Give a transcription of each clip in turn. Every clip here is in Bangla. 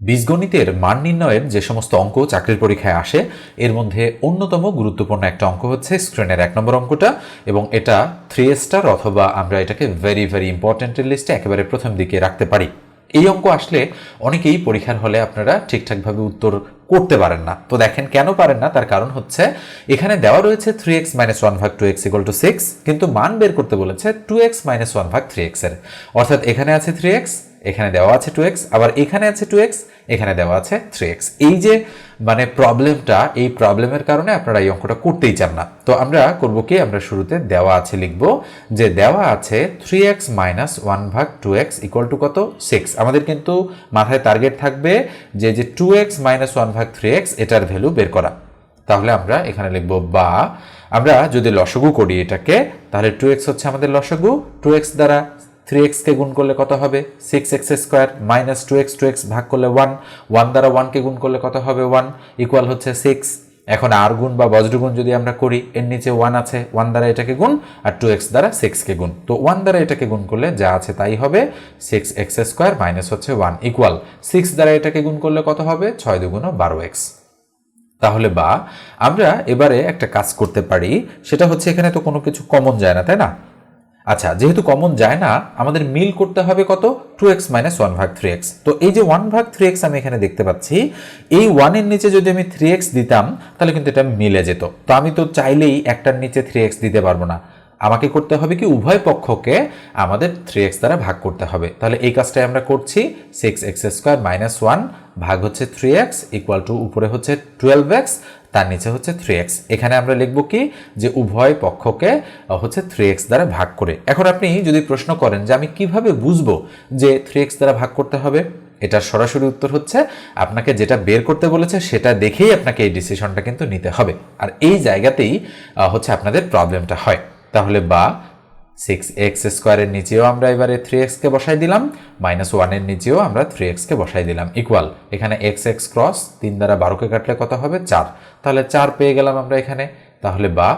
বীজগণিতের মান নির্ণয়ের যে সমস্ত অঙ্ক চাকরির পরীক্ষায় আসে এর মধ্যে অন্যতম গুরুত্বপূর্ণ একটা অঙ্ক হচ্ছে স্ক্রিনের 1 নম্বর অঙ্কটা, এবং এটা 3 স্টার অথবা আমরা এটাকে ভেরি ভেরি ইম্পর্টেন্টের লিস্টে একেবারে প্রথম দিকে রাখতে পারি। এই অঙ্ক আসলে অনেকেই পরীক্ষার হলে আপনারা ঠিকঠাকভাবে উত্তর করতে পারেন না। তো দেখেন কেন পারেন না, তার কারণ হচ্ছে এখানে দেওয়া রয়েছে 3x - 1/2x = 6, কিন্তু মান বের করতে বলেছে 2x - 1/3x এর, অর্থাৎ এখানে আছে 3x, এখানে দেওয়া আছে 2x, আবার এখানে আছে 2x, এখানে দেওয়া আছে 3x। এই যে প্রবলেমটা, এই প্রবলেমের কারণে আপনারা এই অঙ্কটা করতেই চান না। তো আমরা করব কি, আমরা শুরুতে দেওয়া আছে লিখব যে দেওয়া আছে 3x - 1/2x = কত, 6। আমাদের কিন্তু মাথায় টার্গেট থাকবে যে 2x - 1/3x এটার ভ্যালু বের করা। তাহলে আমরা এখানে লিখব বা আমরা যদি লসাগু করি এটাকে, তাহলে 2x হচ্ছে আমাদের লসাগু, 2x দ্বারা 3x কে গুণ করলে কত হবে 6x² মাইনাস 2x ভাগ করলে 1 দ্বারা 1 কে গুণ করলে কত হবে 1 ইকুয়াল হচ্ছে 6। এখন আর গুণ বা বজ্রগুণ যদি আমরা করি, এর নিচে 1 আছে, 1 দ্বারা এটাকে গুণ আর 2x দ্বারা 6 কে গুণ, তো 1 দ্বারা এটাকে গুণ করলে যা আছে তাই হবে 6x² মাইনাস হচ্ছে 1 ইকুয়াল 6 দ্বারা এটাকে গুণ করলে কত হবে 6 × 2 = 12x। তাহলে বা আমরা এবারে একটা কাজ করতে পারি, সেটা হচ্ছে এখানে তো কোনো কিছু কমন যায় না, তাই না? আচ্ছা, যেহেতু কমন যায় না, আমাদের মিল করতে হবে কত 2x - 1/3x। তো এই যে 1/3x আমি এখানে দেখতে পাচ্ছি, এই 1 এর নিচে যদি আমি 3x দিতাম তাহলে কিন্তু এটা মিলে যেত। তো আমি তো চাইলেই একটার নিচে 3x দিতে পারবো না, আমাকে করতে হবে কি উভয় পক্ষকে আমাদের 3x দ্বারা ভাগ করতে হবে। তাহলে এই কাজটাই আমরা করছি, 6x² - 1 ভাগ হচ্ছে 3x ইকুয়াল টু উপরে হচ্ছে 12x, তার নিচে হচ্ছে 3x। এখানে আমরা লিখব কি যে উভয় পক্ষকে হচ্ছে 3x দ্বারা ভাগ করে। এখন আপনি যদি প্রশ্ন করেন যে আমি কিভাবে বুঝবো যে 3x দ্বারা ভাগ করতে হবে, এটার সরাসরি উত্তর হচ্ছে আপনাকে যেটা বের করতে বলেছে সেটা দেখেই আপনাকে এই ডিসিশনটা কিন্তু নিতে হবে। আর এই জায়গাতেই হচ্ছে আপনাদের প্রবলেমটা হয়। তাহলে বা 6x² এর নিচেও আমরা এবারে 3x কে বসাই দিলাম, -1 এর নিচেও আমরা 3x কে বসাই দিলাম ইকুয়াল এখানে x ক্রস 3 দ্বারা 12 কে কাটলে কত হবে 4, তাহলে 4 পেয়ে গেলাম আমরা এখানে। তাহলে বা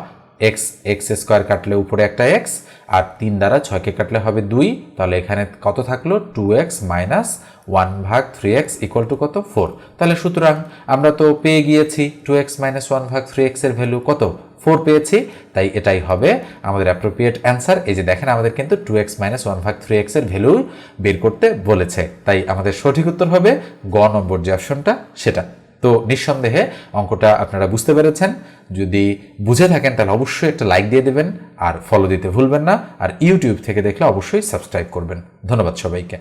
x² কাটলে উপরে একটা x আর 3 দ্বারা 6 কে কাটলে হবে 2, তাহলে এখানে কত থাকলো 2x - 1/3x = কত 4। তাহলে সুতরাং আমরা তো পেয়ে গিয়েছি 2x - 1/3x এর ভ্যালু কত 4 পেয়েছি, তাই এটাই হবে আমাদের অ্যাপ্রোপ্রিয়েট অ্যান্সার। এই যে দেখেন আমাদের কিন্তু 2x - 1/3x এর ভ্যালু বের করতে বলেছে, তাই আমাদের সঠিক উত্তর হবে গ নম্বর যে অপশনটা সেটা। তো নিঃসন্দেহে অঙ্কটা আপনারা বুঝতে পেরেছেন। যদি বুঝে থাকেন তাহলে অবশ্যই একটা লাইক দিয়ে দেবেন আর ফলো দিতে ভুলবেন না, আর ইউটিউব থেকে দেখলে অবশ্যই সাবস্ক্রাইব করবেন। ধন্যবাদ সবাইকে।